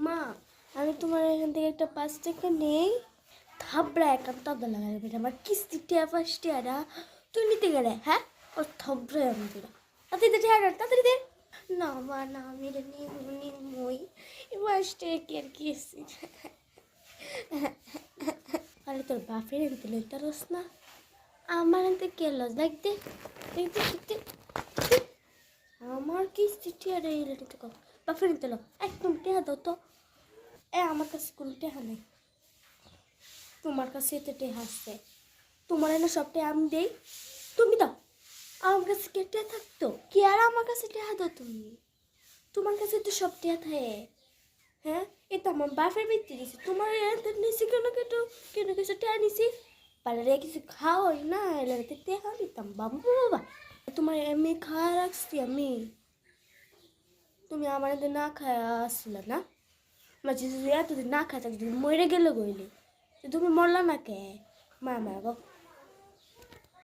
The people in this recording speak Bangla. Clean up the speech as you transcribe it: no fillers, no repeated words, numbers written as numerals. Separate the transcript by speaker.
Speaker 1: মা আমি তোমার এখান থেকে একটা 5 টাকা নেই থাবড়া একান্ত লাগাই বেটা আমার কিস্তি টিয়া 5 টাকা তুই নিতে গেলে হ্যাঁ ও থাবড়া আমি তোরা তাড়াতাড়ি দে টিয়া তাড়াতাড়ি দে না মা না আমি এটা নিমই 5 টাকা কি আর কি এসছি আরে তোর বাপের এনতে লইতে রস না আমার এনতে কে লস দেখতে দেখতে দেখতে আমার কিস্তি টিয়া রে নিতে কর বাপের এনতে লো একদম টিয়া দাও তো আমার কাছে কোনো টেহা নেই তোমার কাছে তো টেহা আছে তোমার এনে সব টেহা আমি দেই তুমি দাও আমার কাছে কে টেহা থাকতো কি আর আমার কাছে টেহা দাও তুমি তোমার কাছে তো সব টেহা থাকে হ্যাঁ এ তো আমার বাপের বৃত্তি দিছে তোমার এতে নিছি কেন কিছু টেহা নিছি পালে কিছু খাওয়াই না এলে টেহা নিতাম বাবা তোমার এমনি খাওয়া রাখছি আমি তুমি আমার এতে না খাওয়া আসলে না মাঝে যদি এতদিন না খাই থাকতে মরে গেলে গইলে তুমি মরলা না কে মা গো